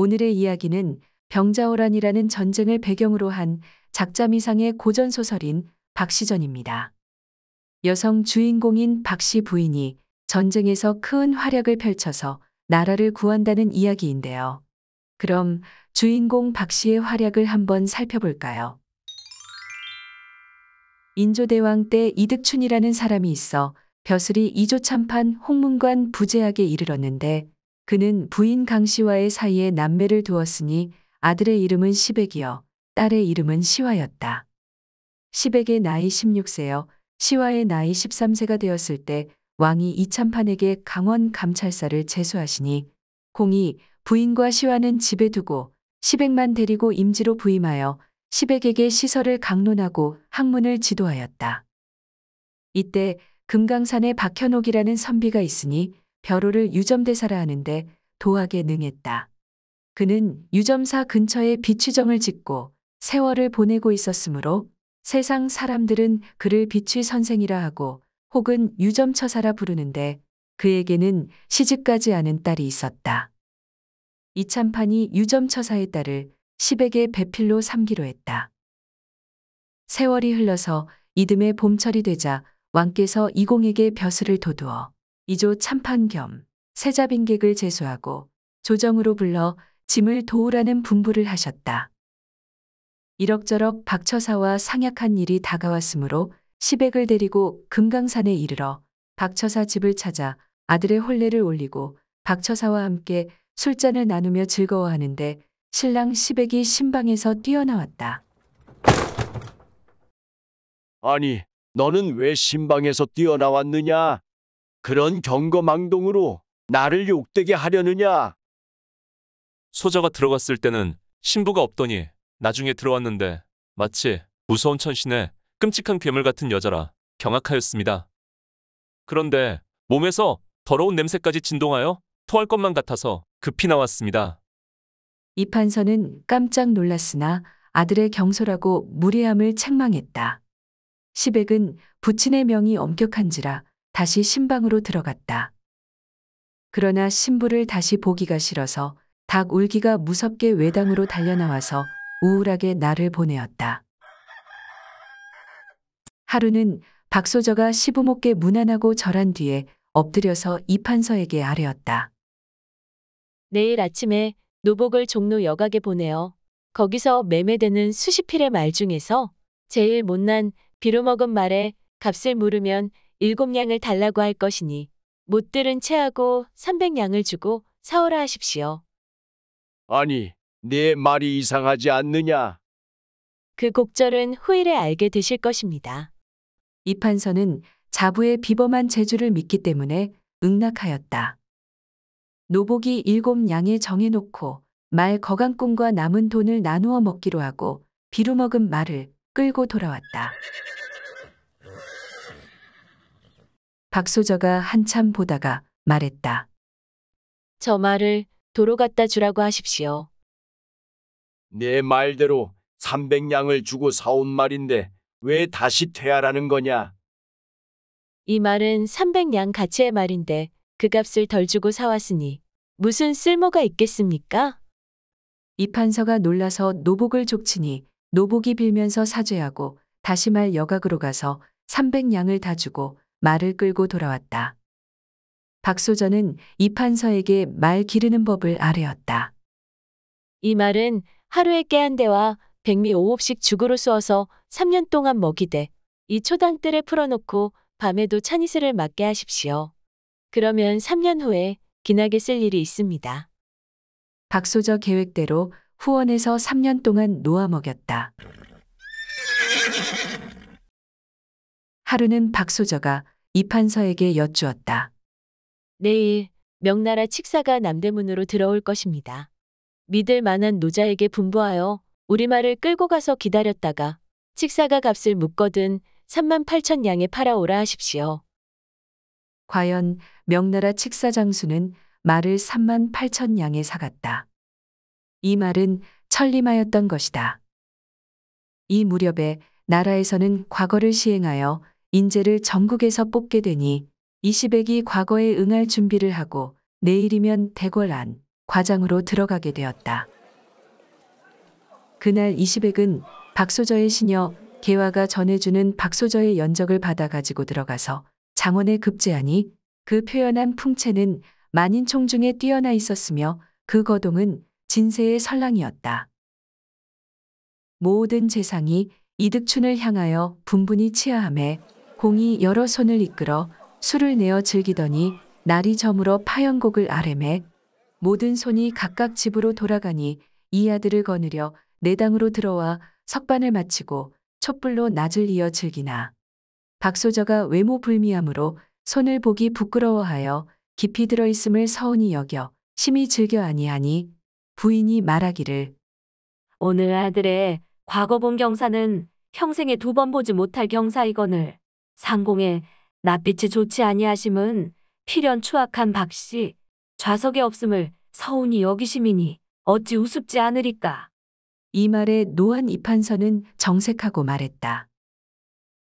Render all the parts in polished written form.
오늘의 이야기는 병자호란이라는 전쟁을 배경으로 한 작자미상의 고전소설인 박시전입니다. 여성 주인공인 박씨 부인이 전쟁에서 큰 활약을 펼쳐서 나라를 구한다는 이야기인데요. 그럼 주인공 박씨의 활약을 한번 살펴볼까요? 인조대왕 때 이득춘이라는 사람이 있어 벼슬이 이조참판 홍문관 부제학에 이르렀는데 그는 부인 강씨와의 사이에 남매를 두었으니 아들의 이름은 시백이요 딸의 이름은 시화였다. 시백의 나이 16세여 시화의 나이 13세가 되었을 때 왕이 이참판에게 강원 감찰사를 제수하시니 공이 부인과 시화는 집에 두고 시백만 데리고 임지로 부임하여 시백에게 시설을 강론하고 학문을 지도하였다. 이때 금강산에 박현옥이라는 선비가 있으니 벼로를 유점대사라 하는데 도학에 능했다. 그는 유점사 근처에 비취정을 짓고 세월을 보내고 있었으므로 세상 사람들은 그를 비취 선생이라 하고 혹은 유점처사라 부르는데 그에게는 시집가지 않은 딸이 있었다. 이참판이 유점처사의 딸을 시백의 배필로 삼기로 했다. 세월이 흘러서 이듬해 봄철이 되자 왕께서 이공에게 벼슬을 도두어 이조 참판 겸 세자빈객을 제수하고 조정으로 불러 짐을 도우라는 분부를 하셨다. 이럭저럭 박처사와 상약한 일이 다가왔으므로 시백을 데리고 금강산에 이르러 박처사 집을 찾아 아들의 혼례를 올리고 박처사와 함께 술잔을 나누며 즐거워하는데 신랑 시백이 신방에서 뛰어나왔다. 아니, 너는 왜 신방에서 뛰어나왔느냐? 그런 경거망동으로 나를 욕되게 하려느냐? 소저가 들어갔을 때는 신부가 없더니 나중에 들어왔는데 마치 무서운 천신의 끔찍한 괴물 같은 여자라 경악하였습니다. 그런데 몸에서 더러운 냄새까지 진동하여 토할 것만 같아서 급히 나왔습니다. 이판서는 깜짝 놀랐으나 아들의 경솔하고 무례함을 책망했다. 시백은 부친의 명이 엄격한지라 다시 신방으로 들어갔다. 그러나 신부를 다시 보기가 싫어서 닭 울기가 무섭게 외당으로 달려나와서 우울하게 날을 보내었다. 하루는 박소저가 시부모께 문안하고 절한 뒤에 엎드려서 이판서에게 아뢰었다. 내일 아침에 노복을 종로 여각에 보내어 거기서 매매되는 수십 필의 말 중에서 제일 못난 비로먹은 말에 값을 물으면 7냥을 달라고 할 것이니 못 들은 채하고 300냥을 주고 사오라 하십시오. 아니, 네 말이 이상하지 않느냐? 그 곡절은 후일에 알게 되실 것입니다. 이판서는 자부의 비범한 재주를 믿기 때문에 응낙하였다. 노복이 7냥에 정해놓고 말 거강꾼과 남은 돈을 나누어 먹기로 하고 비루먹은 말을 끌고 돌아왔다. 박소저가 한참 보다가 말했다. 저 말을 도로 갖다 주라고 하십시오. 네 말대로 300냥을 주고 사온 말인데 왜 다시 퇴하라는 거냐? 이 말은 300냥 가치의 말인데 그 값을 덜 주고 사왔으니 무슨 쓸모가 있겠습니까? 이판서가 놀라서 노복을 족치니 노복이 빌면서 사죄하고 다시 말 여각으로 가서 300냥을 다 주고 말을 끌고 돌아왔다. 박소저는 이판서에게 말 기르는 법을 아뢰었다. 이 말은 하루에 깨 한 대와 백미 5홉씩 죽으로 쏘어서 3년 동안 먹이되 이 초당뜰에 풀어놓고 밤에도 찬이슬을 맞게 하십시오. 그러면 3년 후에 기나게 쓸 일이 있습니다. 박소저 계획대로 후원에서 3년 동안 놓아 먹였다. 하루는 박소저가 이판서에게 여쭈었다. 내일 명나라 칙사가 남대문으로 들어올 것입니다. 믿을 만한 노자에게 분부하여 우리 말을 끌고 가서 기다렸다가 칙사가 값을 묻거든 38,000냥에 팔아오라 하십시오. 과연 명나라 칙사장수는 말을 38,000냥에 사갔다. 이 말은 천림하였던 것이다. 이 무렵에 나라에서는 과거를 시행하여 인재를 전국에서 뽑게 되니 이시백이 과거에 응할 준비를 하고 내일이면 대궐 안 과장으로 들어가게 되었다. 그날 이시백은 박소저의 시녀 개화가 전해주는 박소저의 연적을 받아 가지고 들어가서 장원에 급제하니 그 표현한 풍채는 만인총 중에 뛰어나 있었으며 그 거동은 진세의 설랑이었다. 모든 재상이 이득춘을 향하여 분분히 치하하매 공이 여러 손을 이끌어 술을 내어 즐기더니 날이 저물어 파연곡을 아뢰매 모든 손이 각각 집으로 돌아가니 이 아들을 거느려 내당으로 들어와 석반을 마치고 촛불로 낮을 이어 즐기나 박소저가 외모 불미함으로 손을 보기 부끄러워하여 깊이 들어있음을 서운히 여겨 심히 즐겨 아니하니 부인이 말하기를 오늘 아들의 과거 본 경사는 평생에 2번 보지 못할 경사이거늘 상공에 낯빛이 좋지 아니하심은 필연 추악한 박씨 좌석에 없음을 서운히 여기심이니 어찌 우습지 않으리까. 이 말에 노한 이판서는 정색하고 말했다.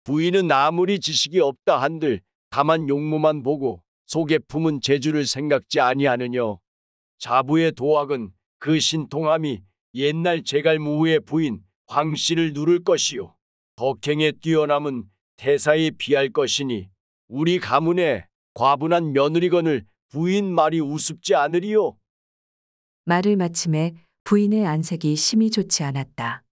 부인은 아무리 지식이 없다 한들 다만 용모만 보고 속에 품은 재주를 생각지 아니하느뇨. 자부의 도학은 그 신통함이 옛날 제갈무후의 부인 황씨를 누를 것이요. 덕행에 뛰어남은 태사에 비할 것이니 우리 가문의 과분한 며느리건을 부인 말이 우습지 않으리요. 말을 마침에 부인의 안색이 심히 좋지 않았다.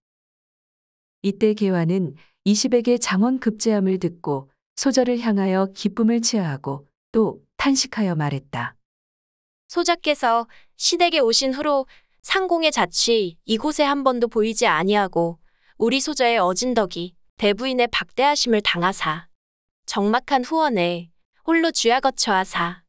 이때 개화는 이시백의 장원 급제함을 듣고 소저를 향하여 기쁨을 치하하고 또 탄식하여 말했다. 소자께서 시댁에 오신 후로 상공의 자취 이곳에 한 번도 보이지 아니하고 우리 소저의 어진덕이 대부인의 박대하심을 당하사 적막한 후원에 홀로 쥐야 거처하사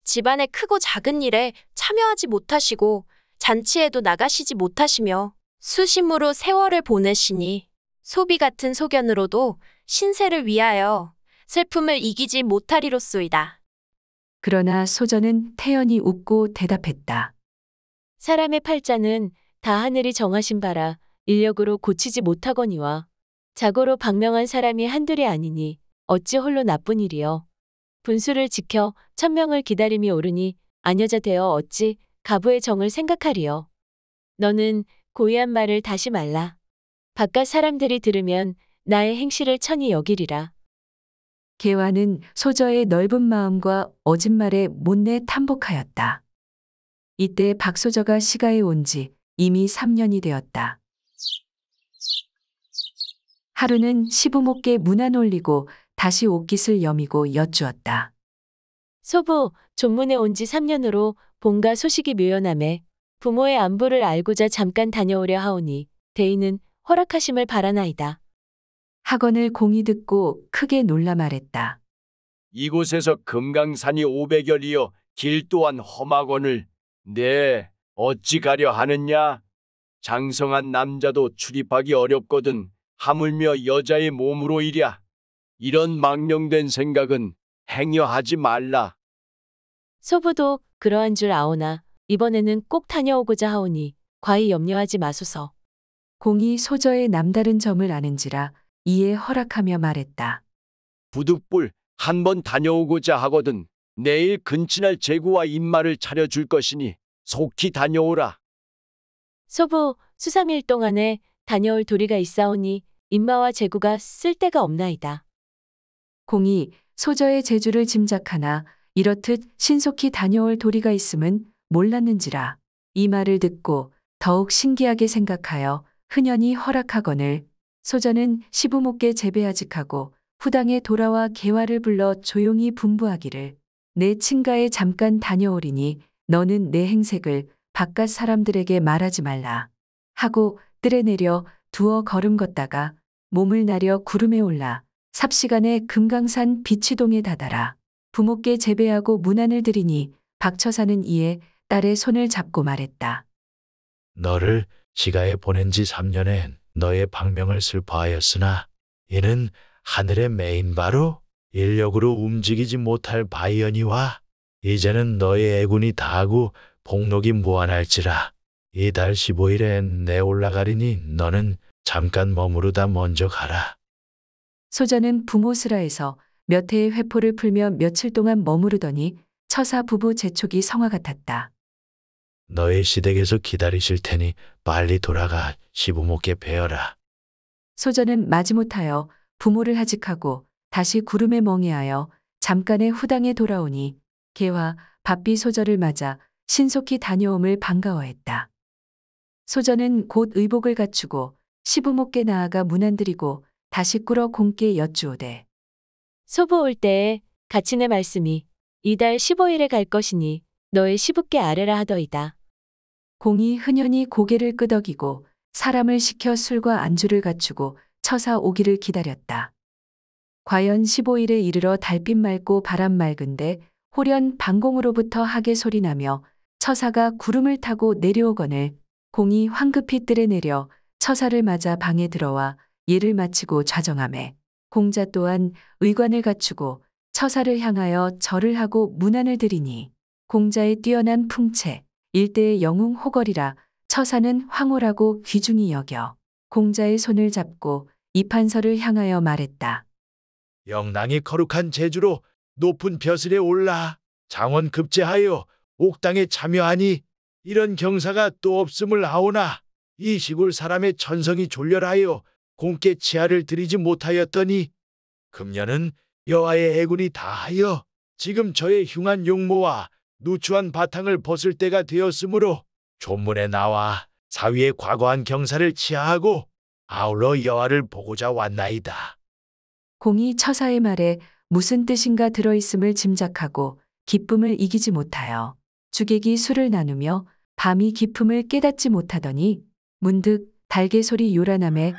집안의 크고 작은 일에 참여하지 못하시고 잔치에도 나가시지 못하시며 수심으로 세월을 보내시니 소비 같은 소견으로도 신세를 위하여 슬픔을 이기지 못하리로소이다. 그러나 소저는 태연히 웃고 대답했다. 사람의 팔자는 다 하늘이 정하신 바라 인력으로 고치지 못하거니와 자고로 방명한 사람이 한둘이 아니니 어찌 홀로 나쁜 일이여. 분수를 지켜 천명을 기다림이 오르니 아녀자 되어 어찌 가부의 정을 생각하리여. 너는 고의한 말을 다시 말라. 바깥 사람들이 들으면 나의 행실을 천히 여기리라. 개화는 소저의 넓은 마음과 어진 말에 못내 탐복하였다. 이때 박소저가 시가에 온 지 이미 3년이 되었다. 하루는 시부모께 문안 올리고 다시 옷깃을 여미고 여쭈었다. 소부, 존문에 온 지 3년으로 본가 소식이 묘연하매 부모의 안부를 알고자 잠깐 다녀오려 하오니 대인은 허락하심을 바라나이다. 학원을 공이 듣고 크게 놀라 말했다. 이곳에서 금강산이 500여리여 길 또한 험하거늘 네 어찌 가려 하느냐. 장성한 남자도 출입하기 어렵거든 하물며 여자의 몸으로 이랴. 이런 망령된 생각은 행여하지 말라. 소부도 그러한 줄 아오나 이번에는 꼭 다녀오고자 하오니 과히 염려하지 마소서. 공이 소저의 남다른 점을 아는지라 이에 허락하며 말했다. 부득불 한번 다녀오고자 하거든 내일 근친할 제구와 입마를 차려줄 것이니 속히 다녀오라. 소부, 수삼일 동안에 다녀올 도리가 있사오니 인마와 제구가 쓸 데가 없나이다. 공이 소저의 재주를 짐작하나 이렇듯 신속히 다녀올 도리가 있음은 몰랐는지라 이 말을 듣고 더욱 신기하게 생각하여 흔연히 허락하거늘 소저는 시부모께 재배하직하고 후당에 돌아와 개화를 불러 조용히 분부하기를 내 친가에 잠깐 다녀오리니 너는 내 행색을 바깥 사람들에게 말하지 말라 하고 뜰에 내려 두어 걸음 걷다가 몸을 나려 구름에 올라 삽시간에 금강산 비치동에 다다라 부모께 재배하고 문안을 드리니 박처사는 이에 딸의 손을 잡고 말했다. 너를 시가에 보낸 지 3년에 너의 방명을 슬퍼하였으나 이는 하늘의 메인 바로 인력으로 움직이지 못할 바이언이와 이제는 너의 애군이 다하고 복록이 무한할지라. 이달 15일에 내 올라가리니 너는 잠깐 머무르다 먼저 가라. 소저는 부모스라에서 몇 해의 회포를 풀며 며칠 동안 머무르더니 처사 부부 재촉이 성화 같았다. 너의 시댁에서 기다리실 테니 빨리 돌아가 시부모께 뵈어라. 소저는 마지못하여 부모를 하직하고 다시 구름에 멍해하여 잠깐의 후당에 돌아오니 개와 바삐 소저를 맞아 신속히 다녀옴을 반가워했다. 소저는 곧 의복을 갖추고 시부모께 나아가 문안드리고 다시 꿇어 공께 여쭈오되 소부 올 때에 가친의 말씀이 이달 15일에 갈 것이니 너의 시부께 아뢰라 하더이다. 공이 흔연히 고개를 끄덕이고 사람을 시켜 술과 안주를 갖추고 처사 오기를 기다렸다. 과연 15일에 이르러 달빛 맑고 바람 맑은데 호련 방공으로부터 하계 소리 나며 처사가 구름을 타고 내려오거늘 공이 황급히 뜰에 내려 처사를 맞아 방에 들어와 예를 마치고 좌정하매 공자 또한 의관을 갖추고 처사를 향하여 절을 하고 문안을 드리니 공자의 뛰어난 풍채 일대의 영웅 호걸이라 처사는 황홀하고 귀중히 여겨 공자의 손을 잡고 이판서를 향하여 말했다. 영랑이 거룩한 제주로 높은 벼슬에 올라 장원 급제하여 옥당에 참여하니 이런 경사가 또 없음을 아오나 이 시골 사람의 천성이 졸렬하여 공께 치하를 드리지 못하였더니 금년은 여호와의 애군이 다하여 지금 저의 흉한 용모와 누추한 바탕을 벗을 때가 되었으므로 조문에 나와 사위의 과거한 경사를 치하하고 아울러 여호와를 보고자 왔나이다. 공이 처사의 말에 무슨 뜻인가 들어있음을 짐작하고 기쁨을 이기지 못하여 주객이 술을 나누며 밤이 깊음을 깨닫지 못하더니 문득 달개 소리 요란함에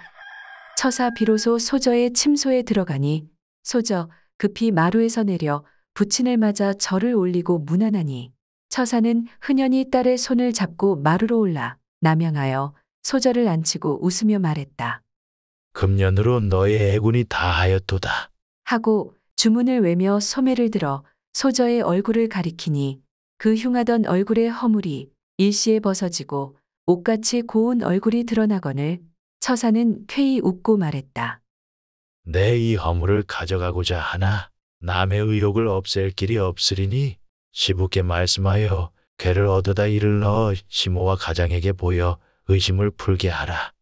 처사 비로소 소저의 침소에 들어가니 소저 급히 마루에서 내려 부친을 맞아 절을 올리고 문안하니 처사는 흔연히 딸의 손을 잡고 마루로 올라 남양하여 소저를 앉히고 웃으며 말했다. 금년으로 너의 애군이 다하였도다. 하고 주문을 외며 소매를 들어 소저의 얼굴을 가리키니 그 흉하던 얼굴의 허물이 일시에 벗어지고 옷같이 고운 얼굴이 드러나거늘 처사는 쾌히 웃고 말했다. 내 이 허물을 가져가고자 하나 남의 의욕을 없앨 길이 없으리니 시부께 말씀하여 괴를 얻어다 이를 넣어 시모와 가장에게 보여 의심을 풀게 하라.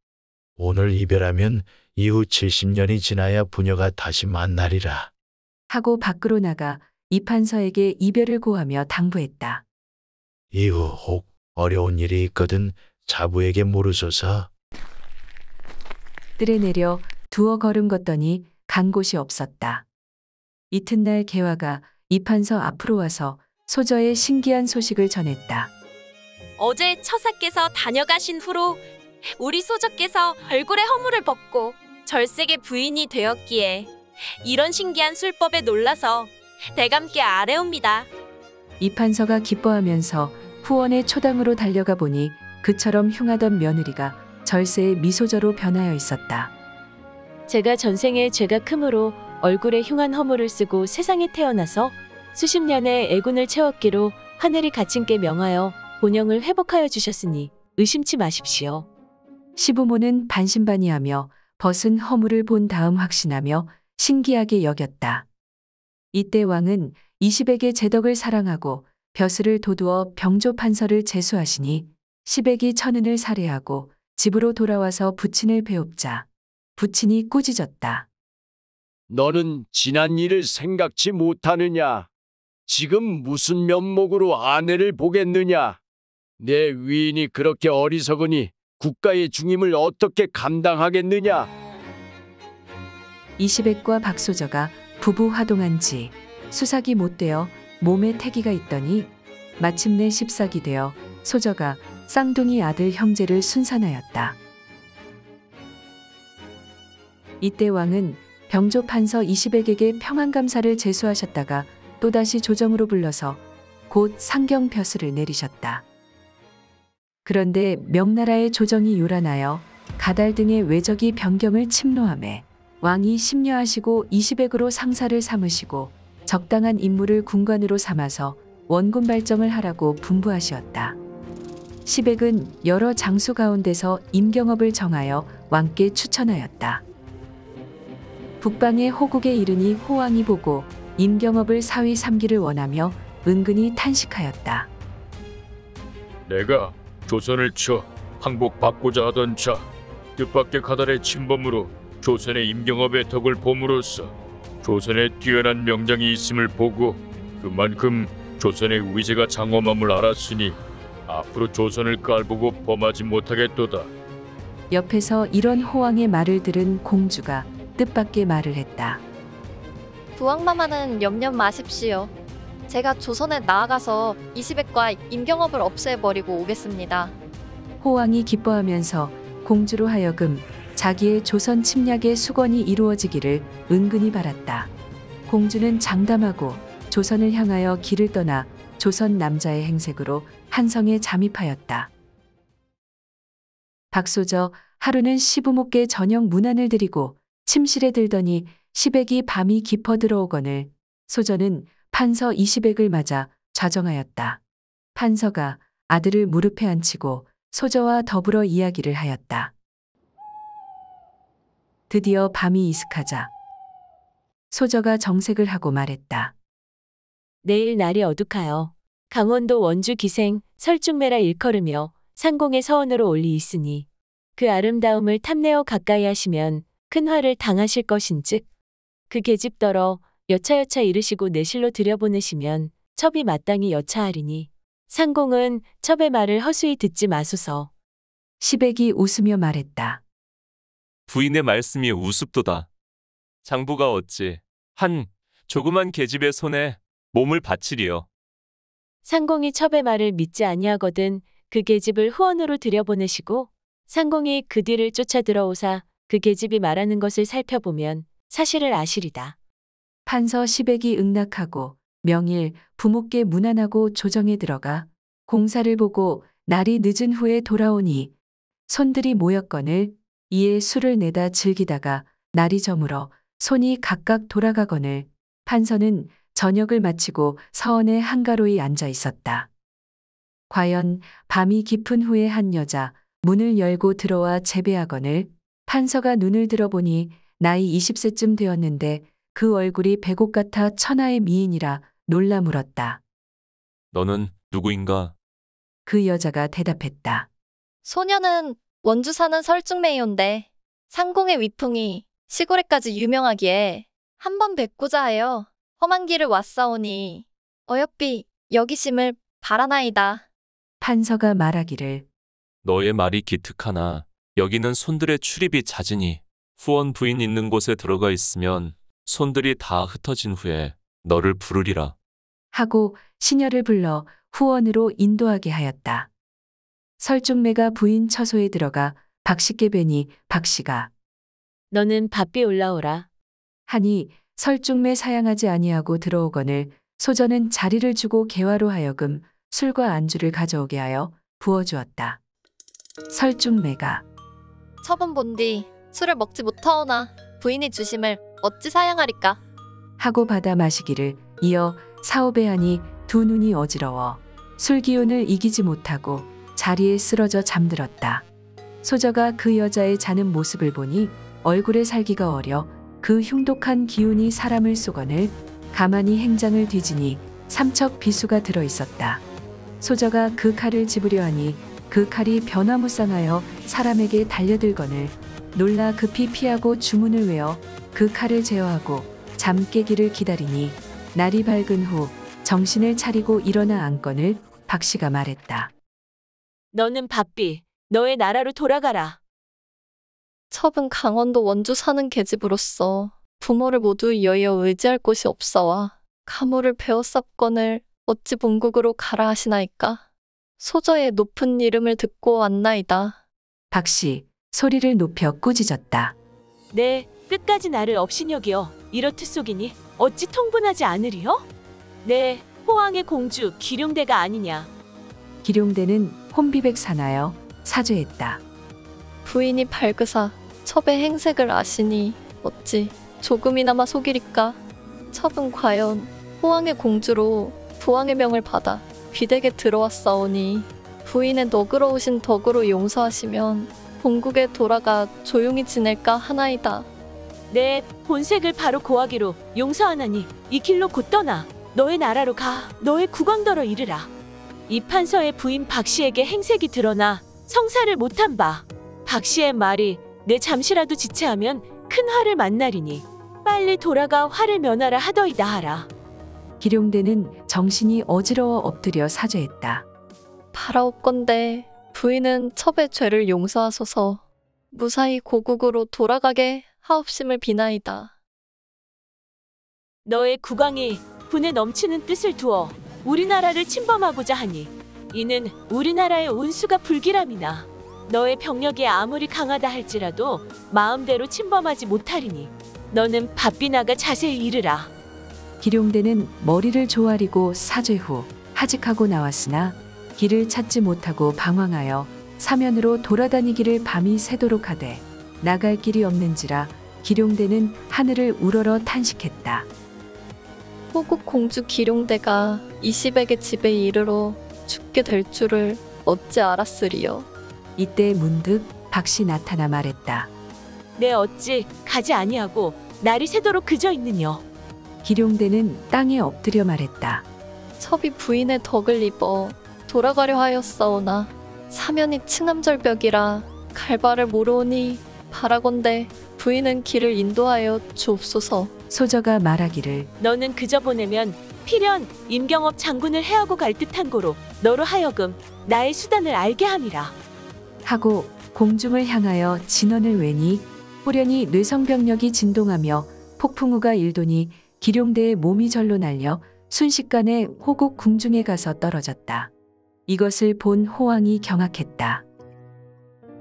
오늘 이별하면 이후 70년이 지나야 부녀가 다시 만나리라. 하고 밖으로 나가 이판서에게 이별을 고하며 당부했다. 이후 혹 어려운 일이 있거든 자부에게 물으소서. 뜰에 내려 두어 걸음 걷더니 간 곳이 없었다. 이튿날 개화가 이판서 앞으로 와서 소저의 신기한 소식을 전했다. 어제 처사께서 다녀가신 후로 우리 소저께서 얼굴에 허물을 벗고 절색의 부인이 되었기에 이런 신기한 술법에 놀라서 대감께 아뢰옵니다. 이판서가 기뻐하면서 후원의 초당으로 달려가 보니 그처럼 흉하던 며느리가 절세의 미소저로 변하여 있었다. 제가 전생에 죄가 크므로 얼굴에 흉한 허물을 쓰고 세상에 태어나서 수십 년의 애군을 채웠기로 하늘이 가친께 명하여 본영을 회복하여 주셨으니 의심치 마십시오. 시부모는 반신반의하며 벗은 허물을 본 다음 확신하며 신기하게 여겼다. 이때 왕은 이시백의 제덕을 사랑하고 벼슬을 도두어 병조 판서를 제수하시니 시백이 천은을 살해하고 집으로 돌아와서 부친을 배웁자 부친이 꾸짖었다. 너는 지난 일을 생각지 못하느냐? 지금 무슨 면목으로 아내를 보겠느냐? 내 위인이 그렇게 어리석으니 국가의 중임을 어떻게 감당하겠느냐? 이시백과 박소저가 부부 화동한 지 수삭이 못되어 몸에 태기가 있더니 마침내 14기 되어 소저가 쌍둥이 아들 형제를 순산하였다. 이때 왕은 병조 판서 이시백에게 평안감사를 제수하셨다가 또다시 조정으로 불러서 곧 상경 벼슬을 내리셨다. 그런데 명나라의 조정이 요란하여 가달 등의 외적이 변경을 침노하매 왕이 심려하시고 이시백으로 상사를 삼으시고 적당한 인물을 군관으로 삼아서 원군 발정을 하라고 분부하시었다. 시백은 여러 장수 가운데서 임경업을 정하여 왕께 추천하였다. 북방의 호국에 이르니 호왕이 보고 임경업을 사위 삼기를 원하며 은근히 탄식하였다. 내가 조선을 쳐 항복받고자 하던 자 뜻밖의 가달의 침범으로 조선의 임경업의 덕을 봄으로써 조선에 뛰어난 명장이 있음을 보고 그만큼 조선의 위세가 장엄함을 알았으니 앞으로 조선을 깔보고 범하지 못하겠도다. 옆에서 이런 호왕의 말을 들은 공주가 뜻밖의 말을 했다. 부왕마마는 염려 마십시오. 제가 조선에 나아가서 이시백과 임경업을 없애버리고 오겠습니다. 호왕이 기뻐하면서 공주로 하여금 자기의 조선 침략의 수건이 이루어지기를 은근히 바랐다. 공주는 장담하고 조선을 향하여 길을 떠나 조선 남자의 행색으로 한성에 잠입하였다. 박소저 하루는 시부모께 저녁 문안을 드리고 침실에 들더니 시백이 밤이 깊어 들어오거늘 소저는 판서 이시백을 맞아 좌정하였다. 판서가 아들을 무릎에 앉히고 소저와 더불어 이야기를 하였다. 드디어 밤이 이슥하자 소저가 정색을 하고 말했다. 내일 날이 어둑하여 강원도 원주 기생 설중매라 일컬으며 상공의 서원으로 올리 있으니 그 아름다움을 탐내어 가까이 하시면 큰 화를 당하실 것인즉 그 계집더러 여차여차 이르시고 내실로 들여보내시면 첩이 마땅히 여차하리니 상공은 첩의 말을 허수이 듣지 마소서. 시백이 웃으며 말했다. 부인의 말씀이 우습도다. 장부가 어찌 한 조그만 계집의 손에 몸을 바치리요. 상공이 첩의 말을 믿지 아니하거든 그 계집을 후원으로 들여보내시고 상공이 그 뒤를 쫓아 들어오사 그 계집이 말하는 것을 살펴보면 사실을 아시리다. 판서 시백이 응낙하고 명일 부모께 문안하고 조정에 들어가 공사를 보고 날이 늦은 후에 돌아오니 손들이 모였거늘 이에 술을 내다 즐기다가 날이 저물어 손이 각각 돌아가거늘 판서는 저녁을 마치고 서원의 한가로이 앉아 있었다. 과연 밤이 깊은 후에 한 여자 문을 열고 들어와 재배하거늘 판서가 눈을 들어보니 나이 20세쯤 되었는데 그 얼굴이 백옥 같아 천하의 미인이라 놀라 물었다. 너는 누구인가? 그 여자가 대답했다. 소녀는 원주 사는 설중매이온데 상공의 위풍이 시골에까지 유명하기에 한번 뵙고자 하여 험한 길을 왔사오니 어여삐 여기심을 바라나이다. 판서가 말하기를 너의 말이 기특하나 여기는 손들의 출입이 잦으니 후원 부인 있는 곳에 들어가 있으면 손들이 다 흩어진 후에 너를 부르리라. 하고 시녀를 불러 후원으로 인도하게 하였다. 설중매가 부인 처소에 들어가 박씨께 뵈니 박씨가 너는 밥비 올라오라. 하니 설중매 사양하지 아니하고 들어오거늘 소저는 자리를 주고 개화로 하여금 술과 안주를 가져오게 하여 부어주었다. 설중매가 첩은 본디 술을 먹지 못하오나 부인이 주심을 어찌 사양하리까? 하고 받아 마시기를 이어 사오배 하니 두 눈이 어지러워 술 기운을 이기지 못하고 자리에 쓰러져 잠들었다. 소저가 그 여자의 자는 모습을 보니 얼굴에 살기가 어려 그 흉독한 기운이 사람을 쏘거늘 가만히 행장을 뒤지니 삼척 비수가 들어있었다. 소저가 그 칼을 집으려 하니 그 칼이 변화무쌍하여 사람에게 달려들거늘 놀라 급히 피하고 주문을 외어 그 칼을 제어하고 잠 깨기를 기다리니 날이 밝은 후 정신을 차리고 일어나 앉거늘 박씨가 말했다. 너는 밥비 너의 나라로 돌아가라. 첩은 강원도 원주 사는 계집으로서 부모를 모두 여의어 의지할 곳이 없사와 가무를 베어쌌거늘 어찌 본국으로 가라 하시나이까? 소저의 높은 이름을 듣고 왔나이다. 박씨 소리를 높여 꾸짖었다. 네 끝까지 나를 업신여기어 이렇듯 속이니 어찌 통분하지 않으리요? 네 호왕의 공주 기룡대가 아니냐. 기룡대는 혼비백 사나여 사죄했다. 부인이 밝으사 첩의 행색을 아시니 어찌 조금이나마 속이리까? 첩은 과연 호왕의 공주로 부왕의 명을 받아 귀댁에 들어왔사오니 부인의 너그러우신 덕으로 용서하시면 본국에 돌아가 조용히 지낼까 하나이다. 내 본색을 바로 고하기로 용서하나니 이 길로 곧 떠나 너의 나라로 가 너의 국왕더러 이르라. 이 판서의 부인 박 씨에게 행색이 드러나 성사를 못한 바 박 씨의 말이 내 잠시라도 지체하면 큰 화를 만나리니 빨리 돌아가 화를 면하라 하더이다 하라. 기룡대는 정신이 어지러워 엎드려 사죄했다. 바라옵건대 부인은 첩의 죄를 용서하소서 무사히 고국으로 돌아가게 하옵심을 비나이다. 너의 국왕이 분에 넘치는 뜻을 두어 우리나라를 침범하고자 하니 이는 우리나라의 운수가 불길함이나 너의 병력이 아무리 강하다 할지라도 마음대로 침범하지 못하리니 너는 바삐나가 자세히 이르라. 기룡대는 머리를 조아리고 사죄 후 하직하고 나왔으나 길을 찾지 못하고 방황하여 사면으로 돌아다니기를 밤이 새도록 하되 나갈 길이 없는지라 기룡대는 하늘을 우러러 탄식했다. 호국 공주 기룡대가 이시백의 집에 이르러 죽게 될 줄을 어찌 알았으리요. 이때 문득 박씨 나타나 말했다. 내 어찌 가지 아니하고 날이 새도록 그저 있느뇨. 기룡대는 땅에 엎드려 말했다. 첩이 부인의 덕을 입어 돌아가려 하였사오나 사면이 층암절벽이라 갈 바를 모르오니 바라건대 부인은 길을 인도하여 주옵소서. 소저가 말하기를 너는 그저 보내면 필연 임경업 장군을 해하고 갈 듯한 고로 너로 하여금 나의 수단을 알게 함이라. 하고 공중을 향하여 진언을 외니 호련히 뇌성병력이 진동하며 폭풍우가 일도니 기룡대의 몸이 절로 날려 순식간에 호국 궁중에 가서 떨어졌다. 이것을 본 호왕이 경악했다.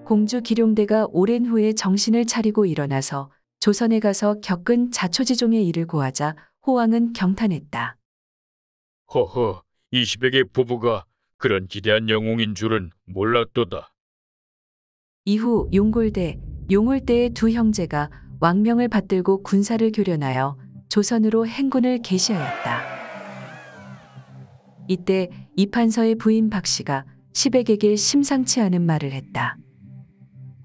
공주 기룡대가 오랜 후에 정신을 차리고 일어나서 조선에 가서 겪은 자초지종의 일을 고하자 호왕은 경탄했다. 허허, 이시백의 부부가 그런 기대한 영웅인 줄은 몰랐도다. 이후 용골대, 용월대의 두 형제가 왕명을 받들고 군사를 교련하여 조선으로 행군을 개시하였다. 이때 이판서의 부인 박씨가 시백에게 심상치 않은 말을 했다.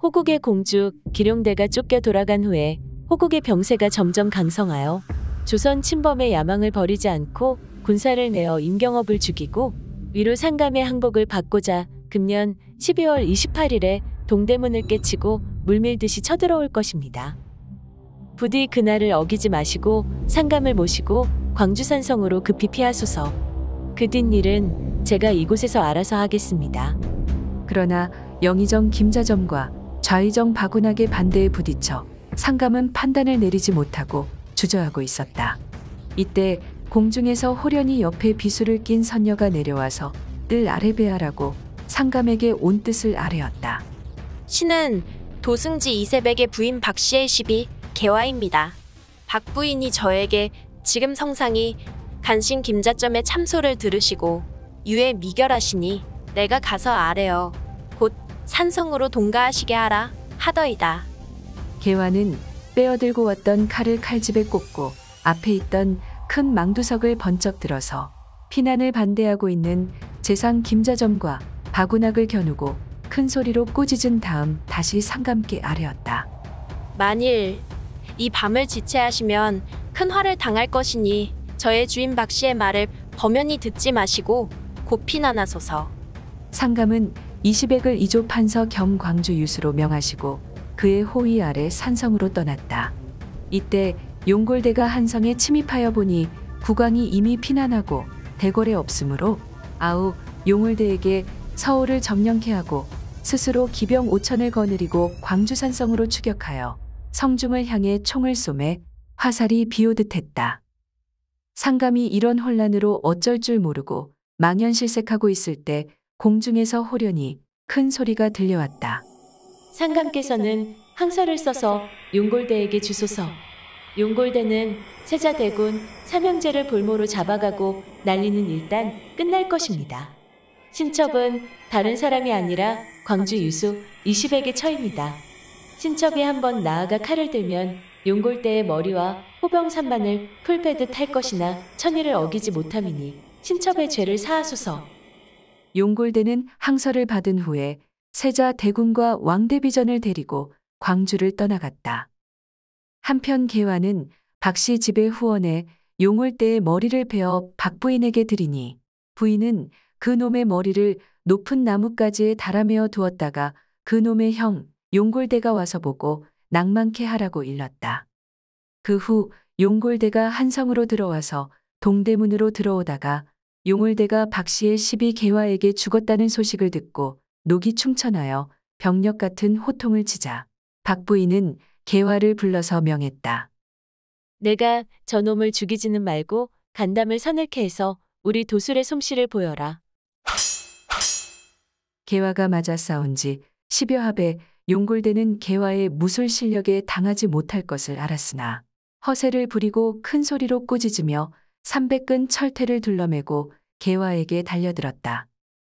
호국의 공주 기룡대가 쫓겨 돌아간 후에 호국의 병세가 점점 강성하여 조선 침범의 야망을 버리지 않고 군사를 내어 임경업을 죽이고 위로 상감의 항복을 받고자 금년 12월 28일에 동대문을 깨치고 물밀듯이 쳐들어올 것입니다. 부디 그날을 어기지 마시고 상감을 모시고 광주산성으로 급히 피하소서. 그 뒷일은 제가 이곳에서 알아서 하겠습니다. 그러나 영의정 김자점과 좌의정 박운학의 반대에 부딪혀 상감은 판단을 내리지 못하고 주저하고 있었다. 이때 공중에서 호련히 옆에 비수를 낀 선녀가 내려와서 뜰 아레베아라고 상감에게 온 뜻을 아뢰었다. 신은 도승지 이세백의 부인 박 씨의 시비 개화입니다. 박 부인이 저에게 지금 성상이 간신 김자점의 참소를 들으시고 유에 미결하시니 내가 가서 아래어 곧 산성으로 동가하시게 하라 하더이다. 개화는 빼어들고 왔던 칼을 칼집에 꽂고 앞에 있던 큰 망두석을 번쩍 들어서 피난을 반대하고 있는 재상 김자점과 박운학을 겨누고 큰 소리로 꾸짖은 다음 다시 상감께 아뢰었다. 만일 이 밤을 지체하시면 큰 화를 당할 것이니 저의 주인 박 씨의 말을 범연히 듣지 마시고 곧 피난하소서. 상감은 이시백을 이조 판서 겸 광주 유수로 명하시고 그의 호위 아래 산성으로 떠났다. 이때 용골대가 한성에 침입하여 보니 국왕이 이미 피난하고 대궐에 없으므로 아우 용월대에게 서울을 점령케 하고 스스로 기병 5천을 거느리고 광주산성으로 추격하여 성중을 향해 총을 쏘매 화살이 비오듯 했다. 상감이 이런 혼란으로 어쩔 줄 모르고 망연실색하고 있을 때 공중에서 호련히 큰 소리가 들려왔다. 상감께서는 항서를 써서 용골대에게 주소서. 용골대는 세자대군 삼형제를 볼모로 잡아가고 난리는 일단 끝날 것입니다. 신첩은 다른 사람이 아니라 광주 유수 이시백의 처입니다. 신첩이 한번 나아가 칼을 들면 용골대의 머리와 호병 산반을 풀베듯 할 것이나 천의를 어기지 못함이니 신첩의 죄를 사하소서. 용골대는 항서를 받은 후에 세자 대군과 왕대비전을 데리고 광주를 떠나갔다. 한편 개화는 박씨 집의 후원에 용월대의 머리를 베어 박 부인에게 드리니 부인은 그 놈의 머리를 높은 나뭇가지에 달아매어 두었다가 그 놈의 형 용골대가 와서 보고 낭만케 하라고 일렀다. 그 후 용골대가 한성으로 들어와서 동대문으로 들어오다가 용골대가 박씨의 시비 개화에게 죽었다는 소식을 듣고 녹이 충천하여 병력 같은 호통을 치자 박 부인은 개화를 불러서 명했다. 내가 저놈을 죽이지는 말고 간담을 서늘케 해서 우리 도술의 솜씨를 보여라. 개화가 맞아 싸운 지 10여 합에 용골대는 개화의 무술 실력에 당하지 못할 것을 알았으나 허세를 부리고 큰 소리로 꾸짖으며 300근 철퇴를 둘러매고 개화에게 달려들었다.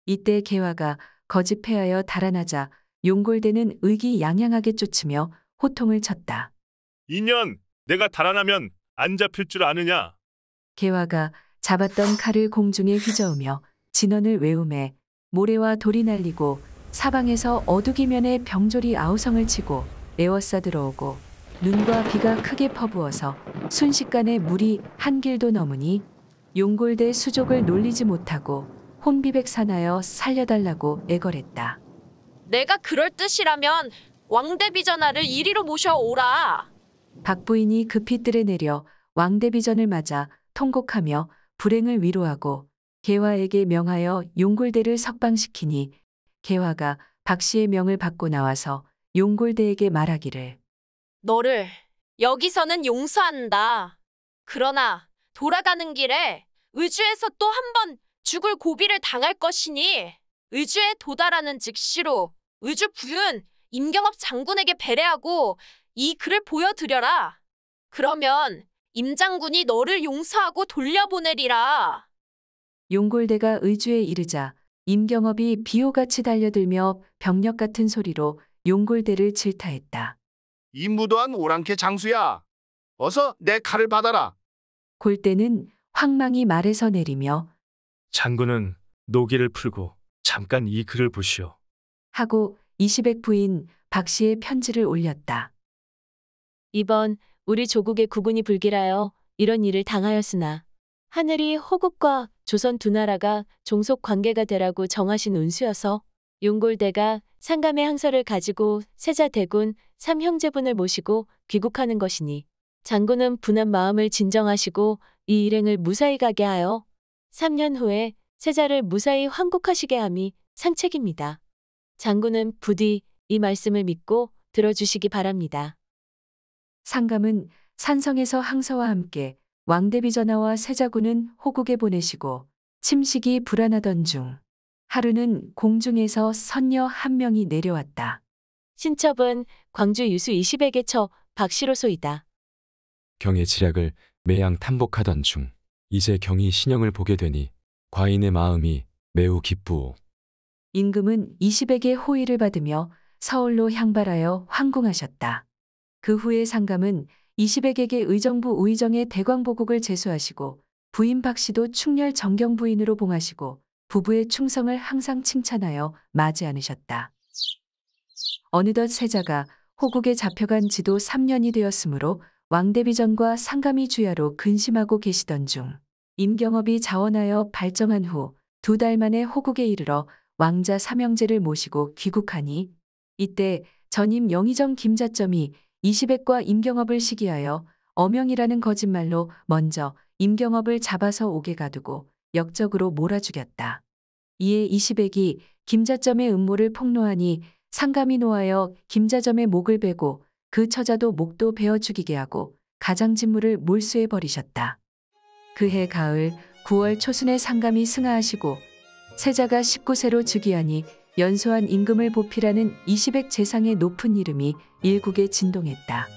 이때 개화가 거짓패하여 달아나자 용골대는 의기양양하게 쫓으며 호통을 쳤다. 이년, 내가 달아나면 안 잡힐 줄 아느냐? 개화가 잡았던 칼을 공중에 휘저으며 진언을 외우매 모래와 돌이 날리고 사방에서 어두기면에 병졸이 아우성을 치고 에워싸 들어오고 눈과 비가 크게 퍼부어서 순식간에 물이 한 길도 넘으니 용골대 수족을 놀리지 못하고 혼비백산하여 살려달라고 애걸했다. 내가 그럴 뜻이라면 왕대비 전하를 이리로 모셔오라. 박 부인이 급히 뜰에 내려 왕대비 전을 맞아 통곡하며 불행을 위로하고 개화에게 명하여 용골대를 석방시키니 개화가 박씨의 명을 받고 나와서 용골대에게 말하기를 너를 여기서는 용서한다. 그러나 돌아가는 길에 의주에서 또 한 번 죽을 고비를 당할 것이니 의주에 도달하는 즉시로 의주 부윤 임경업 장군에게 배례하고 이 글을 보여드려라. 그러면 임 장군이 너를 용서하고 돌려보내리라. 용골대가 의주에 이르자 임경업이 비호같이 달려들며 병력 같은 소리로 용골대를 질타했다. 이 무도한 오랑캐 장수야. 어서 내 칼을 받아라. 골대는 황망히 말에서 내리며 장군은 노기를 풀고 잠깐 이 글을 보시오. 하고 이시백 부인 박씨의 편지를 올렸다. 이번 우리 조국의 국운이 불길하여 이런 일을 당하였으나 하늘이 호국과 조선 두 나라가 종속 관계가 되라고 정하신 운수여서 용골대가 상감의 항서를 가지고 세자 대군 삼형제분을 모시고 귀국하는 것이니 장군은 분한 마음을 진정하시고 이 일행을 무사히 가게 하여 3년 후에 세자를 무사히 환국하시게 함이 상책입니다. 장군은 부디 이 말씀을 믿고 들어주시기 바랍니다. 상감은 산성에서 항서와 함께 왕대비 전하와 세자군은 호국에 보내시고 침식이 불안하던 중 하루는 공중에서 선녀 한 명이 내려왔다. 신첩은 광주 유수 20에게 처 박씨로소이다. 경의 지략을 매양 탐복하던 중 이제 경이 신영을 보게 되니 과인의 마음이 매우 기쁘오. 임금은 이시백의 호의를 받으며 서울로 향발하여 황궁하셨다. 그 후에 상감은 이시백에게 의정부 우의정의 대광보국을 제수하시고 부인 박씨도 충렬 정경 부인으로 봉하시고 부부의 충성을 항상 칭찬하여 마지 않으셨다. 어느덧 세자가 호국에 잡혀간 지도 3년이 되었으므로 왕대비전과 상감이 주야로 근심하고 계시던 중 임경업이 자원하여 발정한 후 2달 만에 호국에 이르러 왕자 삼형제를 모시고 귀국하니 이때 전임 영의정 김자점이 이시백과 임경업을 시기하여 어명이라는 거짓말로 먼저 임경업을 잡아서 옥에 가두고 역적으로 몰아 죽였다. 이에 이시백이 김자점의 음모를 폭로하니 상감이 노하여 김자점의 목을 베고 그 처자도 목도 베어 죽이게 하고 가장진물을 몰수해 버리셨다. 그해 가을 9월 초순에 상감이 승하하시고 세자가 19세로 즉위하니 연소한 임금을 보필하는 이시백 재상의 높은 이름이 일국에 진동했다.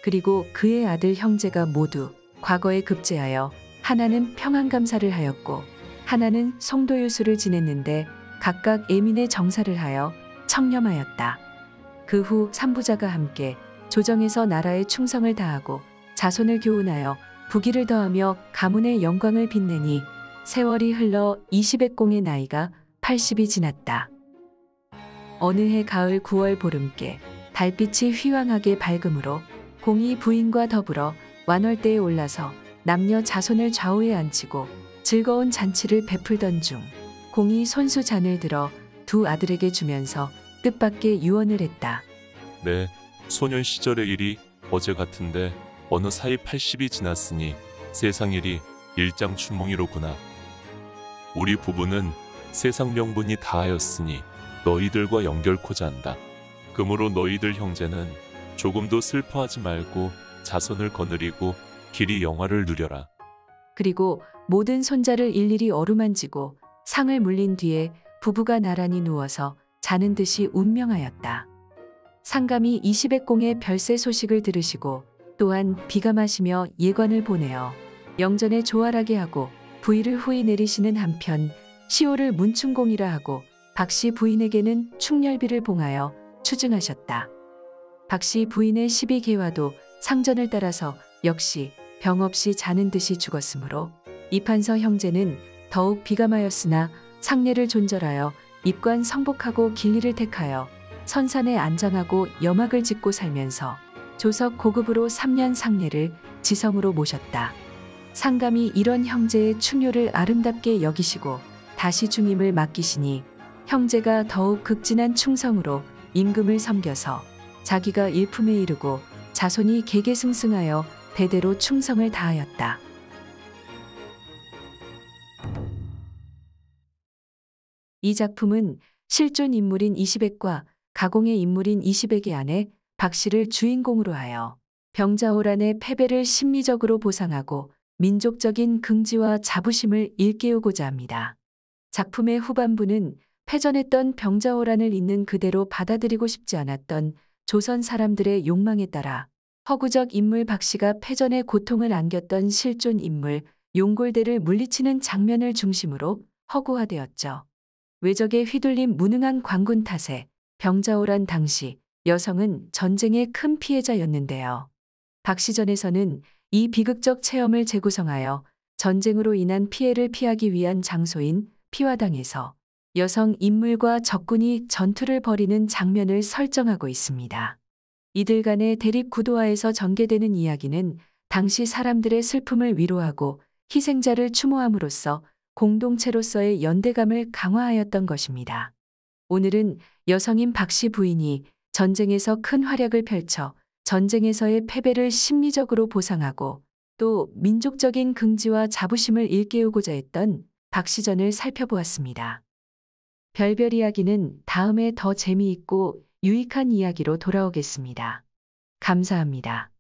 그리고 그의 아들 형제가 모두 과거에 급제하여 하나는 평안감사를 하였고 하나는 성도유수를 지냈는데 각각 애민의 정사를 하여 청렴하였다. 그 후 삼부자가 함께 조정에서 나라에 충성을 다하고 자손을 교훈하여 부귀를 더하며 가문의 영광을 빛내니 세월이 흘러 이시백공의 나이가 80이 지났다. 어느 해 가을 9월 보름께 달빛이 휘황하게 밝음으로 공이 부인과 더불어 완월대에 올라서 남녀 자손을 좌우에 앉히고 즐거운 잔치를 베풀던 중 공이 손수 잔을 들어 두 아들에게 주면서 뜻밖의 유언을 했다. 네, 소년 시절의 일이 어제 같은데 어느 사이 80이 지났으니 세상 일이 일장춘몽이로구나. 우리 부부는 세상 명분이 다하였으니 너희들과 연결코자 한다. 그러므로 너희들 형제는 조금도 슬퍼하지 말고 자손을 거느리고 길이 영화를 누려라. 그리고 모든 손자를 일일이 어루만지고 상을 물린 뒤에 부부가 나란히 누워서 자는 듯이 운명하였다. 상감이 이시백공의 별세 소식을 들으시고 또한 비감하시며 예관을 보내어 영전에 조활하게 하고 부의를 후이 내리시는 한편 시호를 문충공이라 하고 박씨 부인에게는 충렬비를 봉하여 추증하셨다. 박씨 부인의 12개화도 상전을 따라서 역시 병 없이 자는 듯이 죽었으므로 이판서 형제는 더욱 비감하였으나 상례를 존절하여 입관 성복하고 길리를 택하여 선산에 안장하고 염악을 짓고 살면서 조석 고급으로 3년 상례를 지성으로 모셨다. 상감이 이런 형제의 충효를 아름답게 여기시고 다시 중임을 맡기시니 형제가 더욱 극진한 충성으로 임금을 섬겨서 자기가 일품에 이르고 자손이 계계승승하여 대대로 충성을 다하였다. 이 작품은 실존 인물인 이시백과 가공의 인물인 이시백의 아내 박씨를 주인공으로 하여 병자호란의 패배를 심리적으로 보상하고 민족적인 긍지와 자부심을 일깨우고자 합니다. 작품의 후반부는 패전했던 병자호란을 있는 그대로 받아들이고 싶지 않았던 조선 사람들의 욕망에 따라 허구적 인물 박씨가 패전의 고통을 안겼던 실존 인물 용골대를 물리치는 장면을 중심으로 허구화되었죠. 외적에 휘둘린 무능한 관군 탓에 병자호란 당시 여성은 전쟁의 큰 피해자였는데요. 박씨전에서는 이 비극적 체험을 재구성하여 전쟁으로 인한 피해를 피하기 위한 장소인 피화당에서 여성 인물과 적군이 전투를 벌이는 장면을 설정하고 있습니다. 이들 간의 대립 구도화에서 전개되는 이야기는 당시 사람들의 슬픔을 위로하고 희생자를 추모함으로써 공동체로서의 연대감을 강화하였던 것입니다. 오늘은 여성인 박씨 부인이 전쟁에서 큰 활약을 펼쳐 전쟁에서의 패배를 심리적으로 보상하고 또 민족적인 긍지와 자부심을 일깨우고자 했던 박씨전을 살펴보았습니다. 별별 이야기는 다음에 더 재미있고 유익한 이야기로 돌아오겠습니다. 감사합니다.